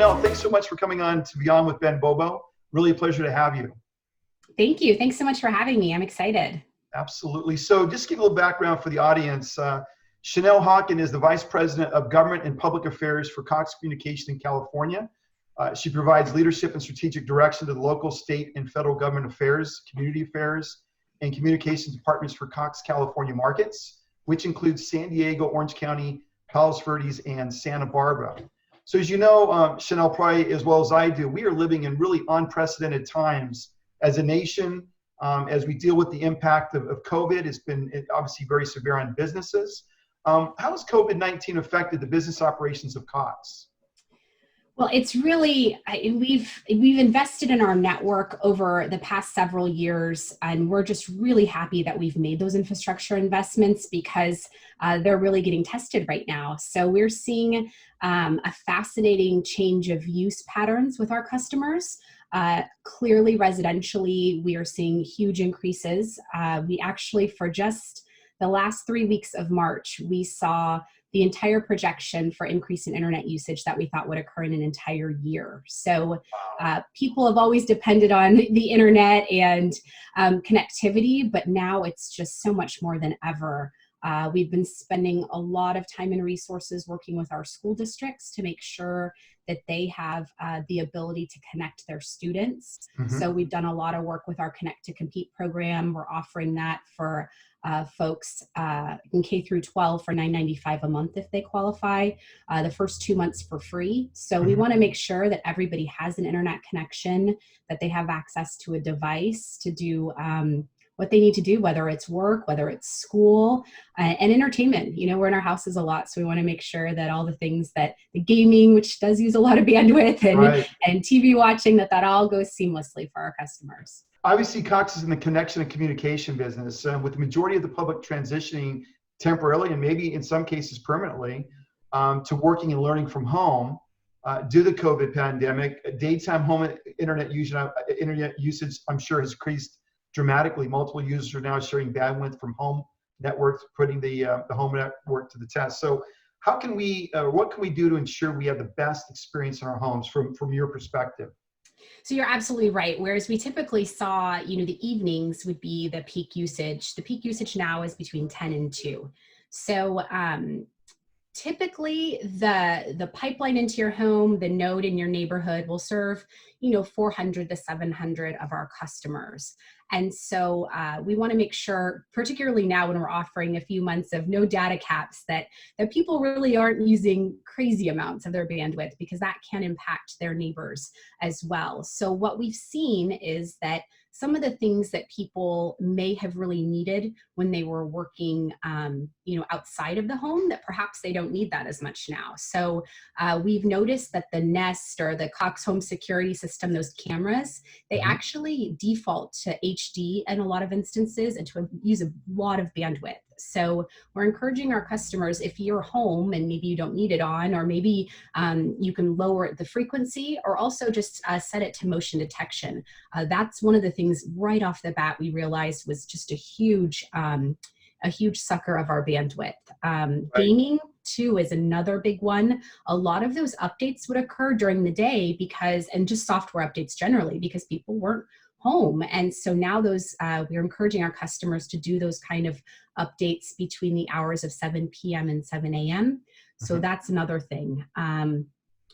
Chanelle, thanks so much for coming on to Beyond with Ben Bobo. Really a pleasure to have you. Thank you. Thanks so much for having me. I'm excited. Absolutely. So just give a little background for the audience. Chanelle Hawken is the Vice President of Government and Public Affairs for Cox Communications in California. She provides leadership and strategic direction to the local, state, and federal government affairs, community affairs, and communications departments for Cox California markets, which includes San Diego, Orange County, Palos Verdes, and Santa Barbara. So as you know, Chanelle, probably as well as I do, we are living in really unprecedented times as a nation, as we deal with the impact of COVID. It's been obviously very severe on businesses. How has COVID-19 affected the business operations of Cox? Well, it's really, we've invested in our network over the past several years, and we're just really happy that we've made those infrastructure investments because they're really getting tested right now. So we're seeing a fascinating change of use patterns with our customers. Clearly, residentially, we are seeing huge increases. We actually, for just the last 3 weeks of March, we saw the entire projection for increase in internet usage that we thought would occur in an entire year. So people have always depended on the internet and connectivity, but now it's just so much more than ever. We've been spending a lot of time and resources working with our school districts to make sure that they have the ability to connect their students. Mm-hmm. So we've done a lot of work with our Connect to Compete program. We're offering that for folks in K through 12 for $9.95 a month if they qualify, the first 2 months for free. So we want to make sure that everybody has an internet connection, that they have access to a device to do what they need to do, whether it's work, whether it's school, and entertainment. You know, we're in our houses a lot, so we want to make sure that all the things that the gaming, which does use a lot of bandwidth, and TV watching, that all goes seamlessly for our customers. Obviously, Cox is in the connection and communication business, with the majority of the public transitioning temporarily and maybe in some cases permanently to working and learning from home due to the COVID pandemic. Daytime home internet usage, I'm sure, has increased dramatically. Multiple users are now sharing bandwidth from home networks, putting the home network to the test. So how can we, what can we do to ensure we have the best experience in our homes from your perspective? So you're absolutely right. Whereas we typically saw, the evenings would be the peak usage. The peak usage now is between 10 and 2. So typically the pipeline into your home, the node in your neighborhood will serve, 400 to 700 of our customers. And so we want to make sure, particularly now when we're offering a few months of no data caps, that people really aren't using crazy amounts of their bandwidth, because that can impact their neighbors as well. So what we've seen is that some of the things that people may have really needed when they were working, outside of the home, that perhaps they don't need that as much now. So we've noticed that the Nest or the Cox home security system, those cameras, they actually default to HD in a lot of instances and to use a lot of bandwidth. So we're encouraging our customers, if you're home and maybe you don't need it on, or maybe you can lower the frequency, or also just set it to motion detection. That's one of the things right off the bat we realized was just a huge sucker of our bandwidth. Gaming too is another big one. A lot of those updates would occur during the day and just software updates generally, because people weren't home. And so now we're encouraging our customers to do those kind of updates between the hours of 7 p.m. and 7 a.m. So that's another thing.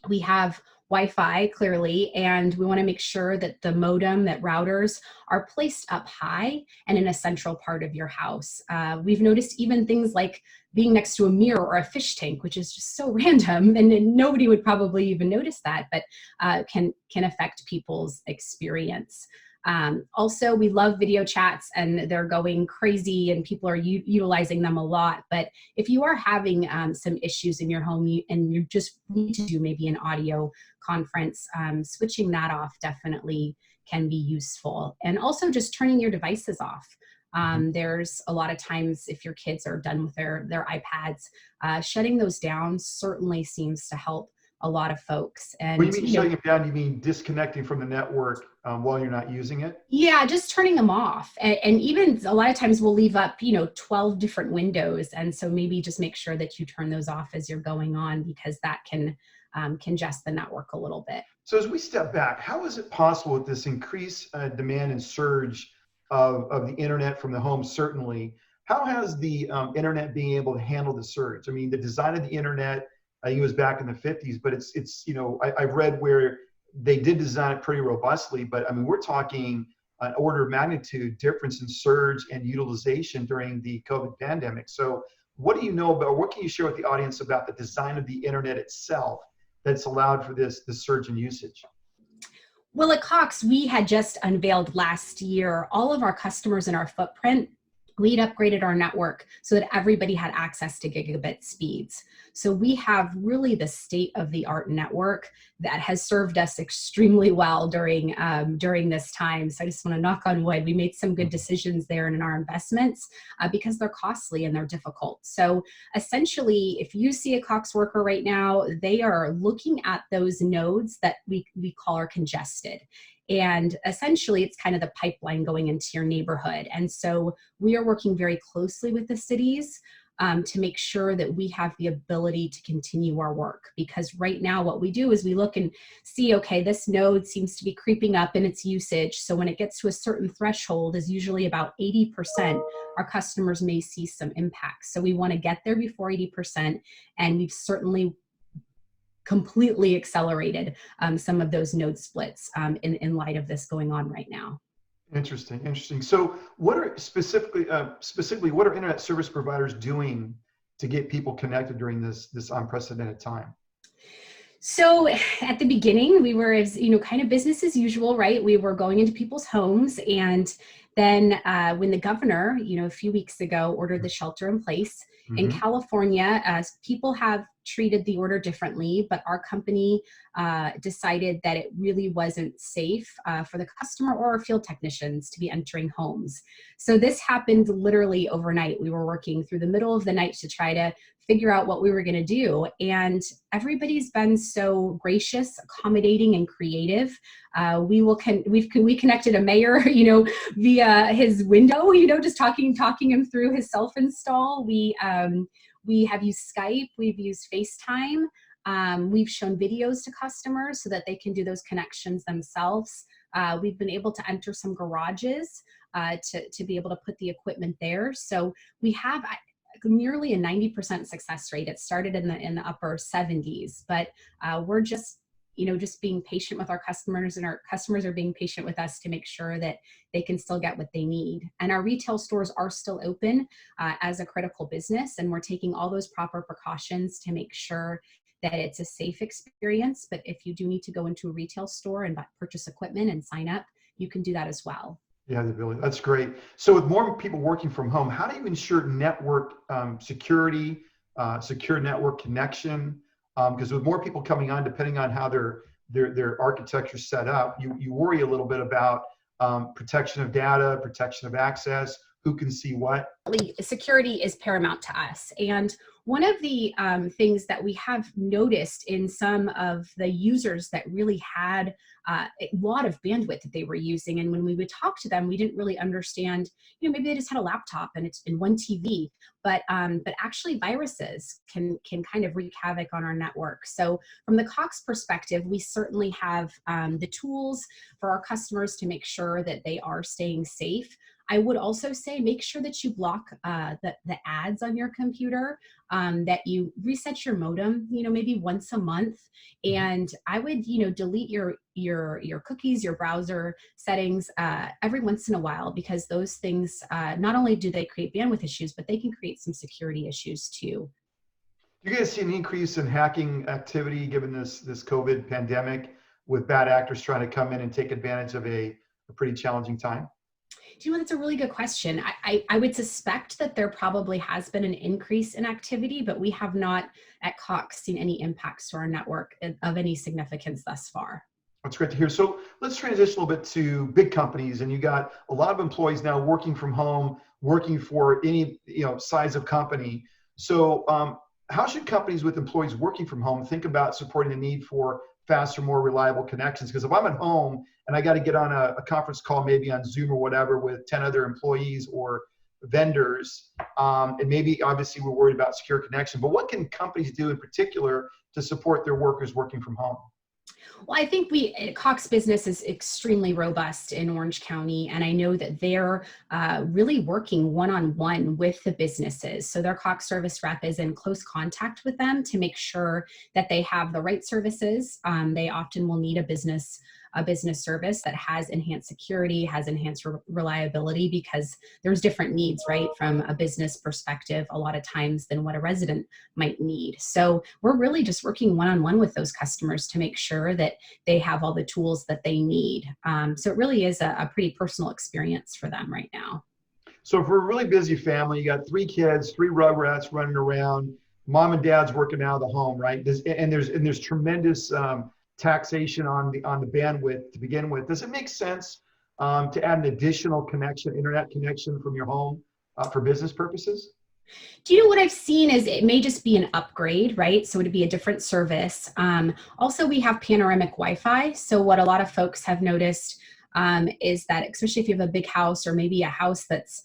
We have Wi-Fi, clearly, and we want to make sure that the modem, that routers are placed up high and in a central part of your house. We've noticed even things like being next to a mirror or a fish tank, which is just so random, and nobody would probably even notice that, but can affect people's experience. Also, we love video chats, and they're going crazy, and people are utilizing them a lot. But if you are having some issues in your home and you just need to do maybe an audio conference, switching that off definitely can be useful. And also just turning your devices off. There's a lot of times, if your kids are done with their iPads, shutting those down certainly seems to help a lot of folks. And when you mean shutting it down, you mean disconnecting from the network while you're not using it? Yeah, just turning them off. And even a lot of times we'll leave up, 12 different windows. And so maybe just make sure that you turn those off as you're going on, because that can congest the network a little bit. So as we step back, how is it possible with this increased demand and surge of the internet from the home, certainly, how has the internet being able to handle the surge? I mean, the design of the internet, I think it was back in the 50s, but it's I've read where they did design it pretty robustly, but I mean, we're talking an order of magnitude difference in surge and utilization during the COVID pandemic. So what do you know about, what can you share with the audience about the design of the internet itself that's allowed for this surge in usage? Well, at Cox, we had just unveiled last year all of our customers in our footprint. We'd upgraded our network so that everybody had access to gigabit speeds. So we have really the state-of-the-art network that has served us extremely well during this time. So I just want to knock on wood. We made some good decisions there in our investments because they're costly and they're difficult. So essentially, if you see a Cox worker right now, they are looking at those nodes that we call are congested. And essentially, it's kind of the pipeline going into your neighborhood. And so we are working very closely with the cities to make sure that we have the ability to continue our work. Because right now what we do is we look and see, okay, this node seems to be creeping up in its usage. So when it gets to a certain threshold, is usually about 80%, our customers may see some impacts. So we want to get there before 80%. And we've certainly completely accelerated some of those node splits in light of this going on right now. Interesting. So what are specifically what are internet service providers doing to get people connected during this unprecedented time? So at the beginning, we were, as kind of business as usual, right? We were going into people's homes, and then when the governor, a few weeks ago, ordered the shelter in place in California, people have treated the order differently, but our company decided that it really wasn't safe for the customer or our field technicians to be entering homes. So this happened literally overnight. We were working through the middle of the night to try to figure out what we were going to do. And everybody's been so gracious, accommodating, and creative. We connected a mayor, via his window, just talking him through his self-install. We have used Skype, we've used FaceTime. We've shown videos to customers so that they can do those connections themselves. We've been able to enter some garages to be able to put the equipment there. So we have nearly a 90% success rate. It started in the upper 70s, but we're just being patient with our customers, and our customers are being patient with us to make sure that they can still get what they need. And our retail stores are still open as a critical business, and we're taking all those proper precautions to make sure that it's a safe experience. But if you do need to go into a retail store and purchase equipment and sign up, you can do that as well. Yeah, the ability. That's great. So with more people working from home, how do you ensure network security, secure network connection? Because with more people coming on, depending on how their architecture set up, you worry a little bit about protection of data, protection of access, who can see what. Security is paramount to us. And one of the things that we have noticed in some of the users that really had a lot of bandwidth that they were using, and when we would talk to them, we didn't really understand, maybe they just had a laptop and it's in one TV, but actually viruses can kind of wreak havoc on our network. So from the Cox perspective, we certainly have the tools for our customers to make sure that they are staying safe. I would also say make sure that you block the ads on your computer, that you reset your modem, maybe once a month. And I would, delete your cookies, your browser settings every once in a while, because those things, not only do they create bandwidth issues, but they can create some security issues too. Do you guys see an increase in hacking activity given this COVID pandemic, with bad actors trying to come in and take advantage of a pretty challenging time? That's a really good question. I would suspect that there probably has been an increase in activity, but we have not at Cox seen any impacts to our network of any significance thus far. That's great to hear. So let's transition a little bit to big companies, and you got a lot of employees now working from home, working for any size of company. So how should companies with employees working from home think about supporting the need for faster, more reliable connections? Because if I'm at home and I got to get on a conference call, maybe on Zoom or whatever, with 10 other employees, or vendors, and maybe obviously we're worried about secure connection, but what can companies do in particular to support their workers working from home? Well, I think Cox business is extremely robust in Orange County, and I know that they're really working one-on-one with the businesses. So their Cox service rep is in close contact with them to make sure that they have the right services. They often will need a business service that has enhanced security, has enhanced reliability, because there's different needs, right, from a business perspective a lot of times than what a resident might need. So we're really just working one-on-one with those customers to make sure that they have all the tools that they need. So it really is a pretty personal experience for them right now. So for a really busy family, you got 3 kids, 3 rugrats running around, mom and dad's working out of the home, right? There's tremendous taxation on the bandwidth to begin with. Does it make sense to add an additional connection, internet connection from your home for business purposes? Do you know what I've seen is it may just be an upgrade, right? So it'd be a different service. Also, we have panoramic Wi-Fi. So what a lot of folks have noticed is that, especially if you have a big house or maybe a house that's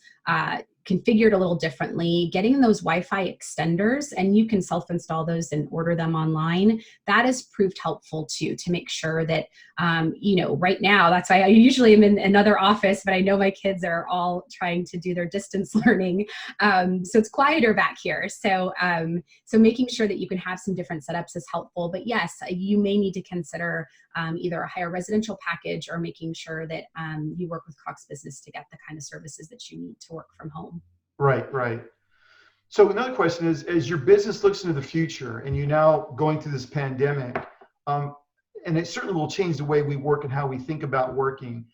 configured a little differently, getting those Wi-Fi extenders, and you can self-install those and order them online, that has proved helpful too, to make sure that, right now, that's why I usually am in another office, but I know my kids are all trying to do their distance learning. So it's quieter back here. So making sure that you can have some different setups is helpful. But yes, you may need to consider either a higher residential package or making sure that you work with Cox Business to get the kind of services that you need to work from home. Right, right. So another question is, as your business looks into the future and you're now going through this pandemic, and it certainly will change the way we work and how we think about working,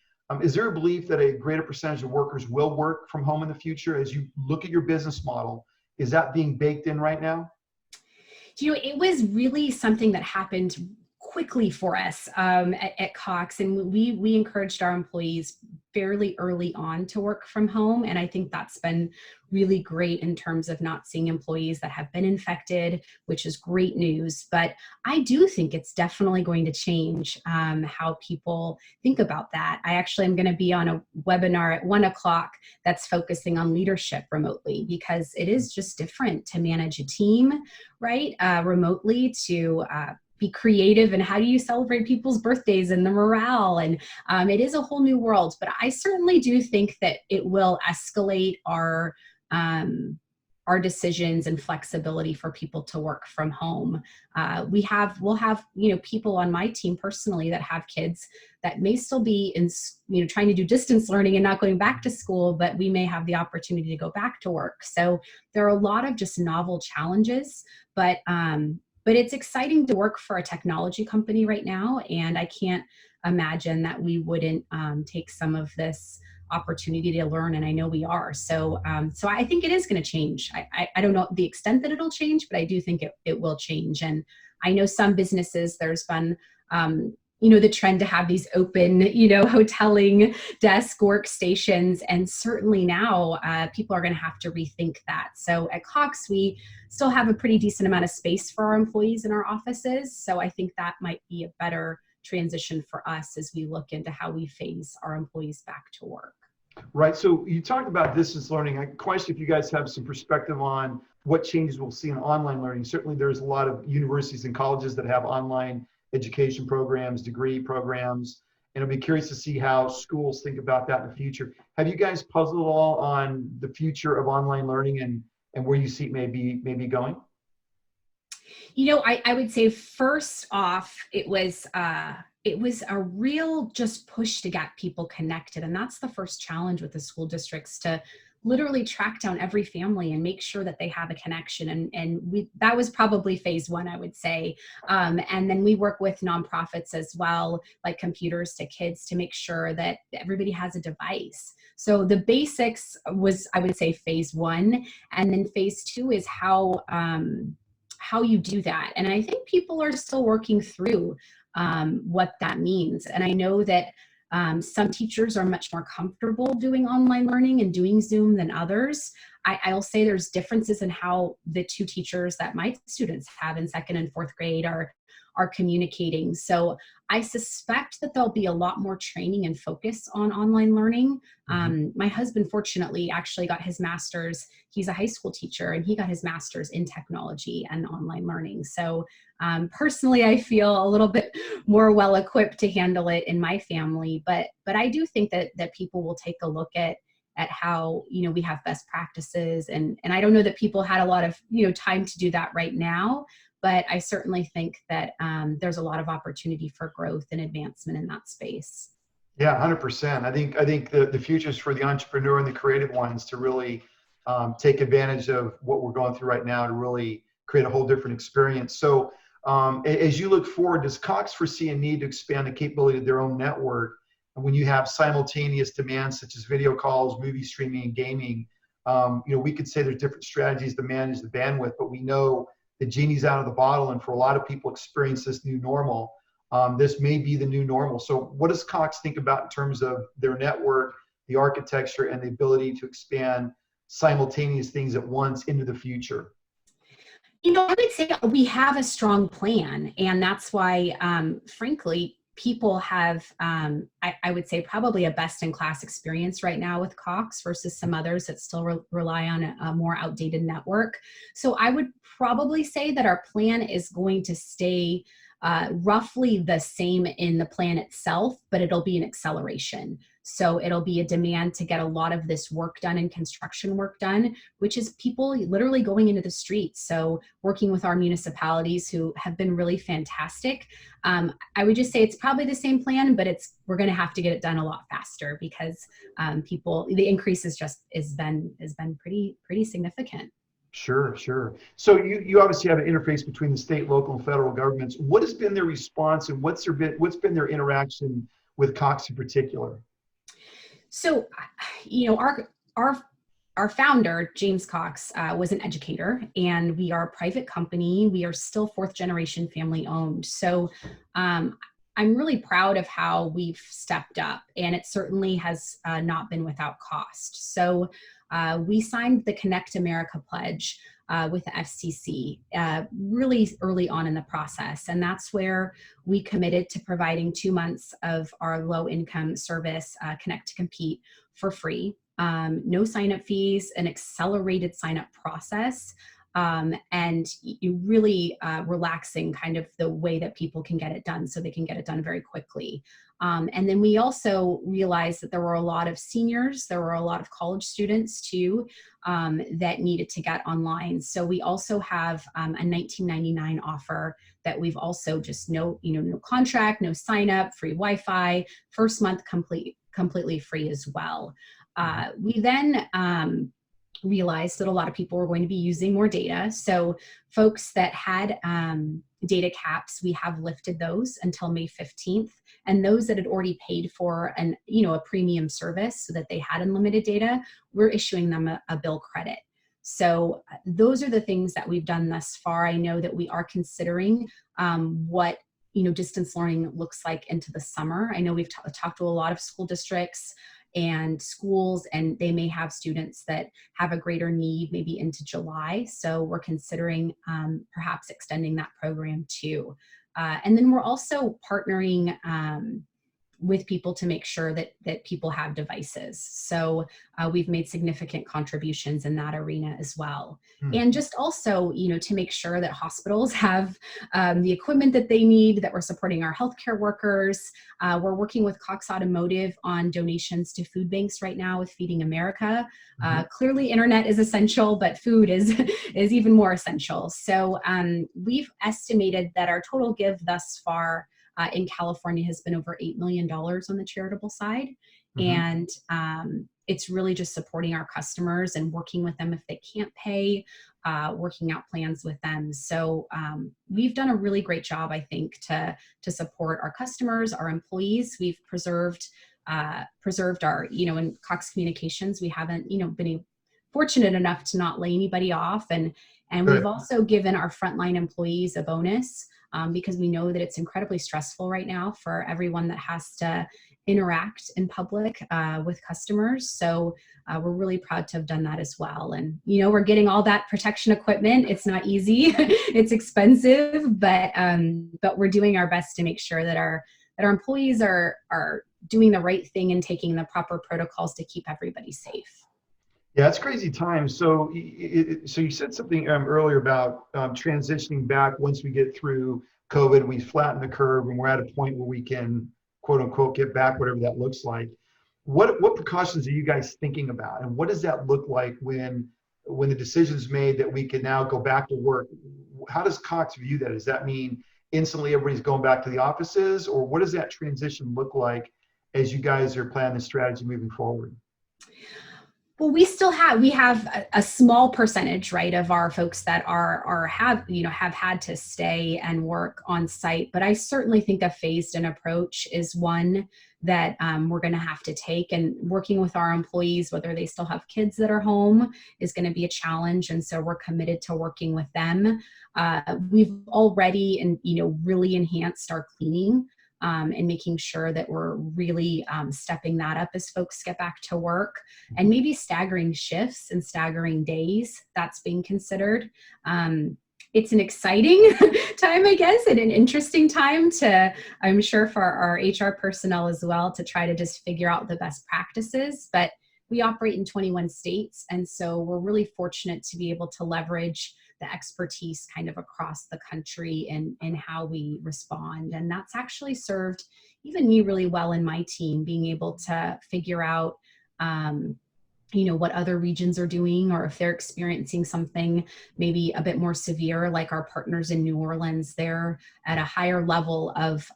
is there a belief that a greater percentage of workers will work from home in the future? As you look at your business model, is that being baked in right now? It was really something that happened quickly for us at Cox, and we encouraged our employees fairly early on to work from home, and I think that's been really great in terms of not seeing employees that have been infected, which is great news. But I do think it's definitely going to change how people think about that. I actually am going to be on a webinar at 1:00 that's focusing on leadership remotely, because it is just different to manage a team, right, remotely, to be creative, and how do you celebrate people's birthdays and the morale, and it is a whole new world. But I certainly do think that it will escalate our decisions and flexibility for people to work from home. We'll have people on my team personally that have kids that may still be in trying to do distance learning and not going back to school, but we may have the opportunity to go back to work. So there are a lot of just novel challenges, but it's exciting to work for a technology company right now, and I can't imagine that we wouldn't take some of this opportunity to learn, and I know we are. So I think it is going to change. I don't know the extent that it'll change, but I do think it will change. And I know some businesses, there's been the trend to have these open, hoteling desk workstations. And certainly now people are going to have to rethink that. So at Cox, we still have a pretty decent amount of space for our employees in our offices. So I think that might be a better transition for us as we look into how we phase our employees back to work. Right. So you talked about distance learning. I question if you guys have some perspective on what changes we'll see in online learning. Certainly there's a lot of universities and colleges that have online education programs, degree programs, and I'll be curious to see how schools think about that in the future. Have you guys puzzled at all on the future of online learning and where you see it may be going? I would say first off, it was a real just push to get people connected. And that's the first challenge with the school districts, to literally track down every family and make sure that they have a connection. And that was probably phase one, I would say. And then we work with nonprofits as well, like Computers to Kids, to make sure that everybody has a device. So the basics was, I would say, phase one. And then phase two is how you do that. And I think people are still working through what that means. And I know that some teachers are much more comfortable doing online learning and doing Zoom than others. I'll say there's differences in how the two teachers that my students have in 2nd and 4th grade are are communicating. So I suspect that there'll be a lot more training and focus on online learning. My husband, fortunately, actually got his master's. He's a high school teacher, and he got his master's in technology and online learning. So personally, I feel a little bit more well equipped to handle it in my family. But I do think that people will take a look at how, we have best practices. And I don't know that people had a lot of, time to do that right now, but I certainly think that there's a lot of opportunity for growth and advancement in that space. Yeah, 100%. I think the future is for the entrepreneur and the creative ones to really take advantage of what we're going through right now to really create a whole different experience. So as you look forward, does Cox foresee a need to expand the capability of their own network? And when you have simultaneous demands such as video calls, movie streaming, and gaming, we could say there's different strategies to manage the bandwidth, but we know the genie's out of the bottle, and for a lot of people experience this new normal, this may be the new normal. So what does Cox think about in terms of their network, the architecture, and the ability to expand simultaneous things at once into the future? I would say we have a strong plan, and that's why, frankly, people have, I would say, probably a best-in-class experience right now with Cox versus some others that still rely on a more outdated network. So I would probably say that our plan is going to stay roughly the same in the plan itself, but it'll be an acceleration. So it'll be a demand to get a lot of this work done and construction work done, which is people literally going into the streets. So working with our municipalities who have been really fantastic. I would just say it's probably the same plan, but we're going to have to get it done a lot faster because the increase has been pretty significant. Sure. So you obviously have an interface between the state, local, and federal governments. What has been their response, and what's been their interaction with Cox in particular? So, our founder, James Cox, was an educator, and we are a private company. We are still fourth generation family owned. So I'm really proud of how we've stepped up, and it certainly has not been without cost. So we signed the Connect America Pledge with the FCC really early on in the process. And that's where we committed to providing 2 months of our low income service, Connect to Compete, for free. No sign-up fees, an accelerated sign-up process, and really relaxing kind of the way that people can get it done so they can get it done very quickly. And then we also realized that there were a lot of seniors, there were a lot of college students too, that needed to get online. So we also have a $19.99 offer that we've also just no contract, no sign up, free Wi-Fi, first month completely free as well. We then realized that a lot of people were going to be using more data. So folks that had data caps, we have lifted those until May 15th. And those that had already paid for a premium service so that they had unlimited data, we're issuing them a bill credit. So those are the things that we've done thus far. I know that we are considering what distance learning looks like into the summer. I know we've talked to a lot of school districts and schools, and they may have students that have a greater need maybe into July. So we're considering perhaps extending that program too. And then we're also partnering with people to make sure that people have devices. So we've made significant contributions in that arena as well. And just also, to make sure that hospitals have the equipment that they need, that we're supporting our healthcare workers. We're working with Cox Automotive on donations to food banks right now with Feeding America. Clearly internet is essential, but food is even more essential. So we've estimated that our total give thus far in California has been over $8 million on the charitable side. And it's really just supporting our customers and working with them if they can't pay, working out plans with them. So we've done a really great job, I think, to support our customers, our employees. We've preserved our, in Cox Communications, we haven't, been fortunate enough to not lay anybody off. And we've also given our frontline employees a bonus because we know that it's incredibly stressful right now for everyone that has to interact in public with customers. So we're really proud to have done that as well. And, we're getting all that protection equipment. It's not easy, it's expensive, but we're doing our best to make sure that our employees are doing the right thing and taking the proper protocols to keep everybody safe. Yeah, it's crazy times. So you said something earlier about transitioning back once we get through COVID, we flatten the curve and we're at a point where we can, quote unquote, get back, whatever that looks like. What precautions are you guys thinking about? And what does that look like when the decision's made that we can now go back to work? How does Cox view that? Does that mean instantly everybody's going back to the offices? Or what does that transition look like as you guys are planning the strategy moving forward? Well, we have a small percentage, right, of our folks that have had to stay and work on site. But I certainly think a phased-in approach is one that we're going to have to take. And working with our employees, whether they still have kids that are home, is going to be a challenge. And so we're committed to working with them. We've already really enhanced our cleaning. And making sure that we're really stepping that up as folks get back to work, and maybe staggering shifts and staggering days. That's being considered. It's an exciting time, I guess, and an interesting time I'm sure for our HR personnel as well, to try to just figure out the best practices. But we operate in 21 states, and so we're really fortunate to be able to leverage the expertise kind of across the country in how we respond. And that's actually served even me really well in my team, being able to figure out what other regions are doing, or if they're experiencing something maybe a bit more severe, like our partners in New Orleans. They're at a higher level of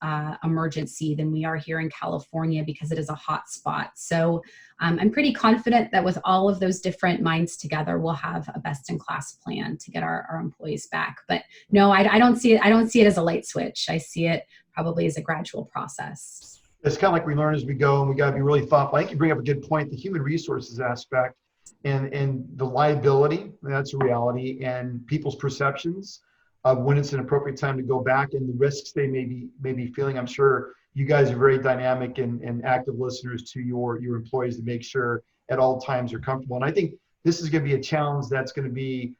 emergency than we are here in California, because it is a hot spot. So I'm pretty confident that with all of those different minds together, we'll have a best-in-class plan to get our employees back. But no, I don't see it as a light switch. I see it probably as a gradual process. It's kind of like we learn as we go, and we got to be really thoughtful. I think you bring up a good point, the human resources aspect and the liability, that's a reality, and people's perceptions of when it's an appropriate time to go back and the risks they may be feeling. I'm sure you guys are very dynamic and active listeners to your employees to make sure at all times you're comfortable. And I think this is going to be a challenge that's going to be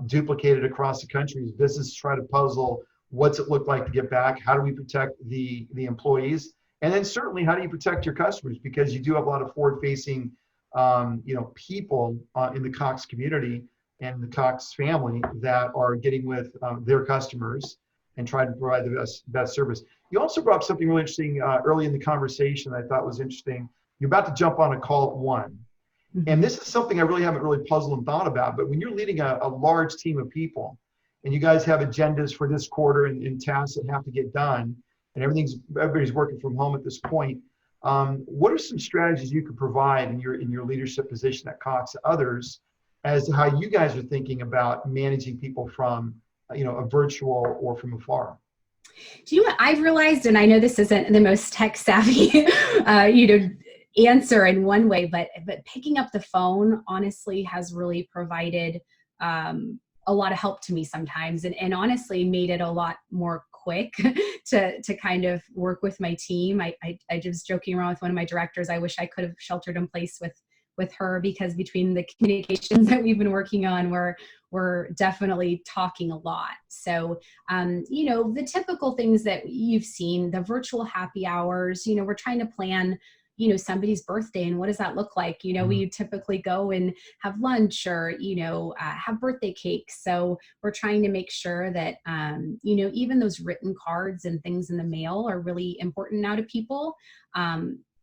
duplicated across the country as businesses try to puzzle what's it look like to get back, how do we protect the employees, and then certainly how do you protect your customers, because you do have a lot of forward-facing people in the Cox community and the Cox family that are getting with their customers and trying to provide the best service. You also brought up something really interesting early in the conversation I thought was interesting. You're about to jump on a call at 1. And this is something I really haven't really puzzled and thought about, but when you're leading a large team of people and you guys have agendas for this quarter and tasks that have to get done, and everybody's working from home at this point, what are some strategies you could provide in your leadership position at Cox to others as to how you guys are thinking about managing people from a virtual or from afar? Do you know what I've realized, and I know this isn't the most tech savvy answer in one way, but picking up the phone honestly has really provided a lot of help to me sometimes, and honestly made it a lot more quick to kind of work with my team. I just joking around with one of my directors, I wish I could have sheltered in place with her, because between the communications that we've been working on, we're definitely talking a lot. So, the typical things that you've seen, the virtual happy hours, we're trying to plan somebody's birthday, and what does that look like? We typically go and have lunch or, have birthday cake. So we're trying to make sure that, even those written cards and things in the mail are really important now to people.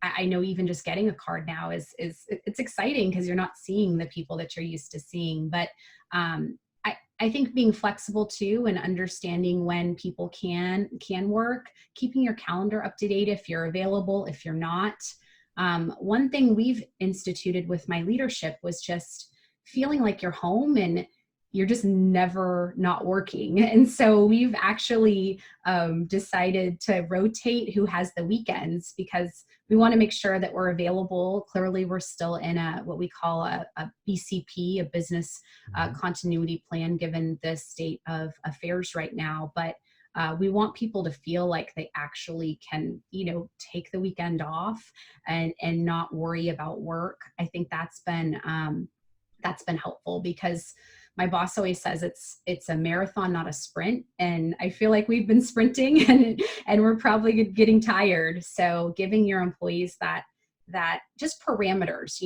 I know even just getting a card now it's exciting because you're not seeing the people that you're used to seeing. But I think being flexible too, and understanding when people can work, keeping your calendar up to date if you're available, if you're not. One thing we've instituted with my leadership was just feeling like you're home and you're just never not working. And so we've actually decided to rotate who has the weekends, because we want to make sure that we're available. Clearly, we're still in what we call a BCP, a business continuity plan, given the state of affairs right now. But We want people to feel like they actually can, take the weekend off and not worry about work. I think that's been helpful, because my boss always says it's a marathon, not a sprint. And I feel like we've been sprinting and we're probably getting tired. So giving your employees that just parameters,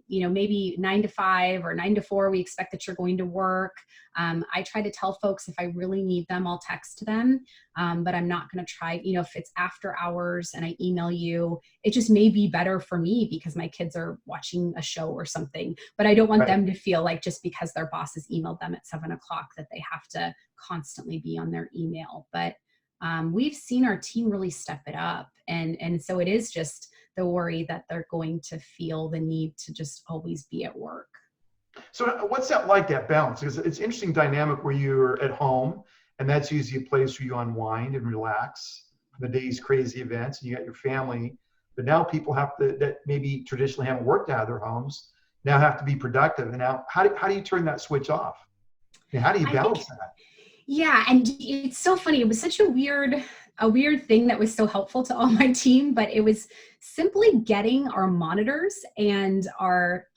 maybe 9 to 5 or 9 to 4, we expect that you're going to work. I try to tell folks if I really need them, I'll text them. But I'm not going to try, if it's after hours and I email you, it just may be better for me because my kids are watching a show or something, but I don't want Right. them to feel like just because their boss has emailed them at 7:00 that they have to constantly be on their email. But we've seen our team really step it up. And so it is just the worry that they're going to feel the need to just always be at work. So what's that like, that balance? Because it's an interesting dynamic where you're at home, and that's usually a place where you unwind and relax from the day's crazy events, and you got your family. But now people that maybe traditionally haven't worked out of their homes, now have to be productive. And now how do you turn that switch off? And how do you balance that? Yeah, and it's so funny. It was such a weird thing that was so helpful to all my team, but it was simply getting our monitors and our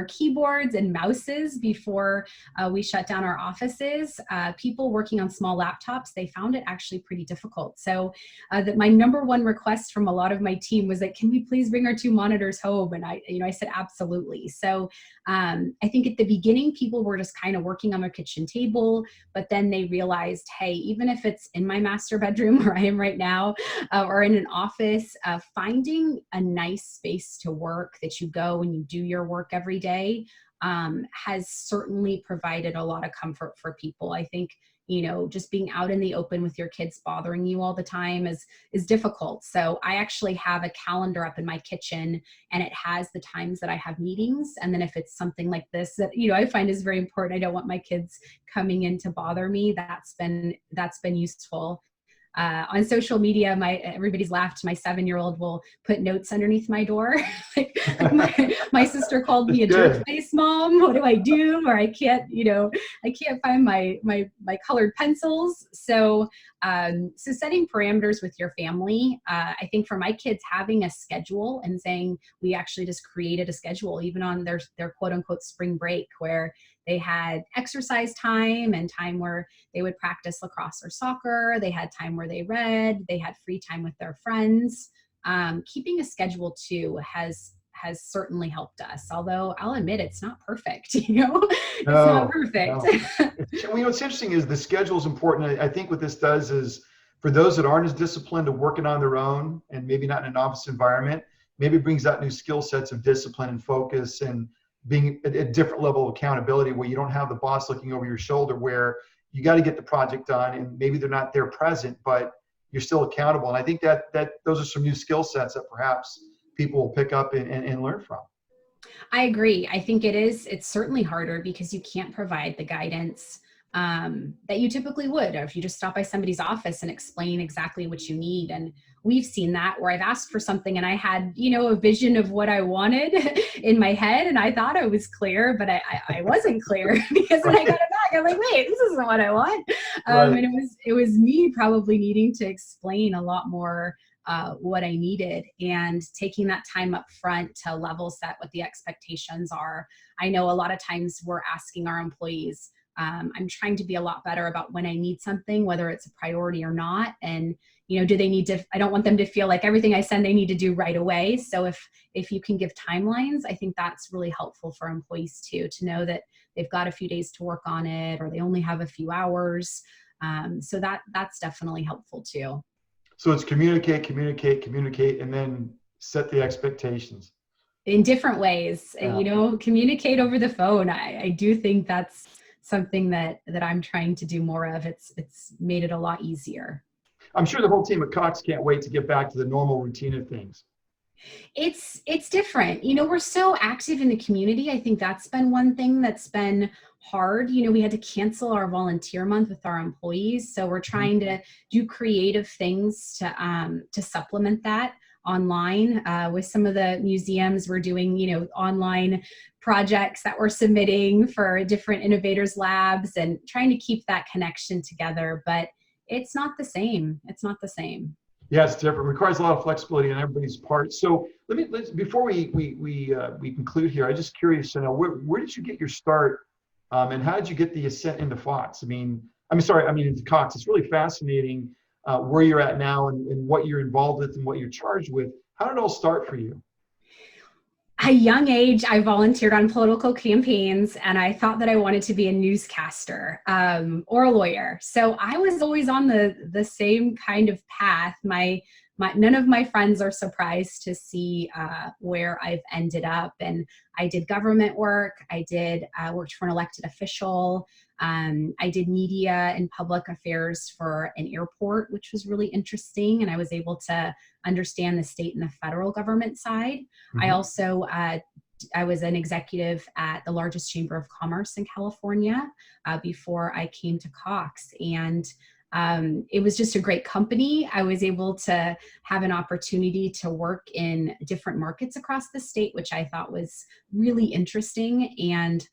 keyboards and mouses before we shut down our offices. People working on small laptops, they found it actually pretty difficult. So that my number one request from a lot of my team was that, can we please bring our 2 monitors home? And I said, absolutely. So I think at the beginning, people were just kind of working on their kitchen table, but then they realized, hey, even if it's in my master bedroom where I am right now, or in an office, finding a nice space to work that you go and you do your work every day has certainly provided a lot of comfort for people. I think, just being out in the open with your kids bothering you all the time is difficult. So I actually have a calendar up in my kitchen, and it has the times that I have meetings. And then if it's something like this that, I find is very important, I don't want my kids coming in to bother me, that's been useful. On social media, everybody's laughed. My 7-year-old will put notes underneath my door. like my sister called me a jerk face mom. What do I do? Or I can't find my colored pencils. So setting parameters with your family. I think for my kids, having a schedule and saying, we actually just created a schedule, even on their quote unquote spring break, where they had exercise time and time where they would practice lacrosse or soccer. They had time where they read. They had free time with their friends. Keeping a schedule too has certainly helped us. Although I'll admit it's not perfect. It's not perfect. No. What's interesting is the schedule is important. I think what this does is, for those that aren't as disciplined and working on their own and maybe not in an office environment, maybe it brings out new skill sets of discipline and focus and being a different level of accountability, where you don't have the boss looking over your shoulder, where you got to get the project done and maybe they're not there present, but you're still accountable. And I think that those are some new skill sets that perhaps people will pick up and learn from. I agree. I think it's certainly harder because you can't provide the guidance that you typically would, or if you just stop by somebody's office and explain exactly what you need. And we've seen that where I've asked for something and I had, a vision of what I wanted in my head, and I thought I was clear, but I wasn't clear because when I got it back, I'm like, wait, this isn't what I want. And it was me probably needing to explain a lot more what I needed, and taking that time up front to level set what the expectations are. I know a lot of times we're asking our employees, I'm trying to be a lot better about when I need something, whether it's a priority or not. And, do they need to, I don't want them to feel like everything I send they need to do right away. So if you can give timelines, I think that's really helpful for employees too, to know that they've got a few days to work on it, or they only have a few hours. So that's definitely helpful too. So it's communicate, and then set the expectations. In different ways, Yeah. Communicate over the phone. I do think that's something that I'm trying to do more of. It's made it a lot easier. I'm sure the whole team at Cox can't wait to get back to the normal routine of things. It's different. We're so active in the community. I think that's been one thing that's been hard. We had to cancel our volunteer month with our employees. So we're trying to do creative things to supplement that online. With some of the museums, we're doing, online projects that we're submitting for different innovators labs and trying to keep that connection together. But it's not the same. It's not the same. Yeah, it's different. It requires a lot of flexibility on everybody's part. So let's before we conclude here, I'm just curious to know where did you get your start, and how did you get the ascent into Fox? Into Cox. It's really fascinating where you're at now and what you're involved with and what you're charged with. How did it all start for you? At a young age, I volunteered on political campaigns, and I thought that I wanted to be a newscaster or a lawyer. So I was always on the same kind of path. None of my friends are surprised to see where I've ended up. And I did government work. I worked for an elected official. I did media and public affairs for an airport, which was really interesting. And I was able to understand the state and the federal government side. Mm-hmm. I also, I was an executive at the largest chamber of commerce in California before I came to Cox. And it was just a great company. I was able to have an opportunity to work in different markets across the state, which I thought was really interesting. And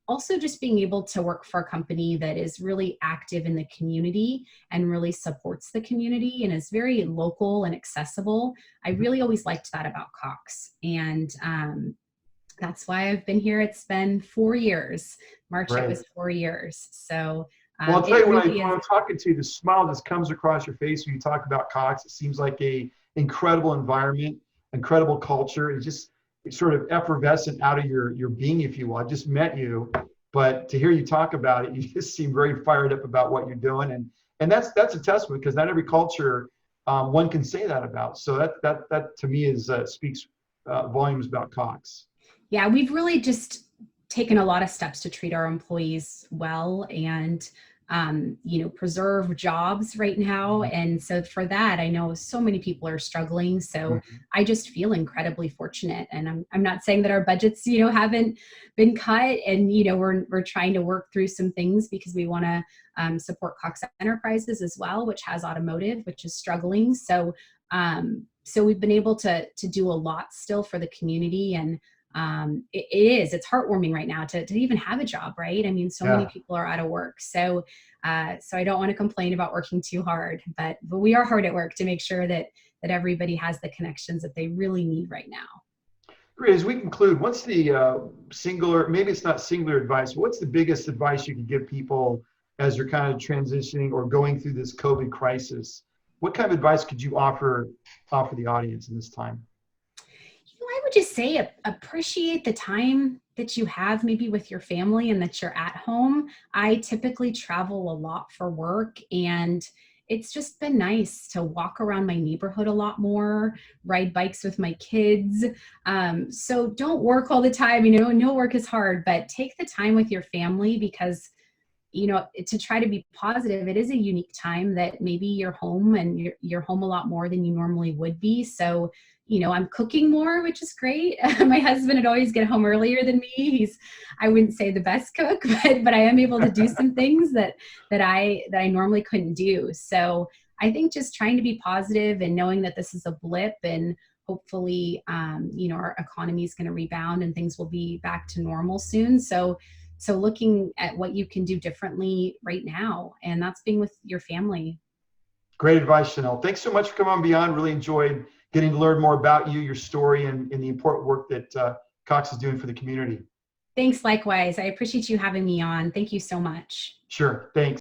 also just being able to work for a company that is really active in the community and really supports the community and is very local and accessible. I really always liked that about Cox. And that's why I've been here. It's been 4 years. March, Right. It was 4 years. So well, I'll tell you, when I'm talking to you, the smile just comes across your face when you talk about Cox. It seems like a incredible environment, incredible culture. It's sort of effervescent out of your being, if you will. I just met you, but to hear you talk about it, you just seem very fired up about what you're doing, and that's a testament, because not every culture one can say that about. So that to me speaks volumes about Cox. Yeah, we've really just taken a lot of steps to treat our employees well and preserve jobs right now. And so for that, I know so many people are struggling. So I just feel incredibly fortunate. And I'm not saying that our budgets, haven't been cut. And, we're trying to work through some things because we want to support Cox Enterprises as well, which has automotive, which is struggling. So we've been able to do a lot still for the community. And it's heartwarming right now to even have a job, right? I mean, so many people are out of work. So I don't want to complain about working too hard, but we are hard at work to make sure that everybody has the connections that they really need right now. Great. As we conclude, what's the singular, maybe it's not singular advice, but what's the biggest advice you can give people as they're kind of transitioning or going through this COVID crisis? What kind of advice could you offer the audience in this time? I would just say appreciate the time that you have maybe with your family and that you're at home. I typically travel a lot for work, and it's just been nice to walk around my neighborhood a lot more, ride bikes with my kids. So don't work all the time, no work is hard, but take the time with your family because to try to be positive. It is a unique time that maybe you're home and you're home a lot more than you normally would be. So, I'm cooking more, which is great. My husband would always get home earlier than me. I wouldn't say the best cook, but I am able to do some things that I normally couldn't do. So I think just trying to be positive and knowing that this is a blip and hopefully, our economy is going to rebound and things will be back to normal soon. So looking at what you can do differently right now, and that's being with your family. Great advice, Chanelle. Thanks so much for coming on Beyond. Really enjoyed getting to learn more about you, your story, and the important work that Cox is doing for the community. Thanks, likewise. I appreciate you having me on. Thank you so much. Sure. Thanks.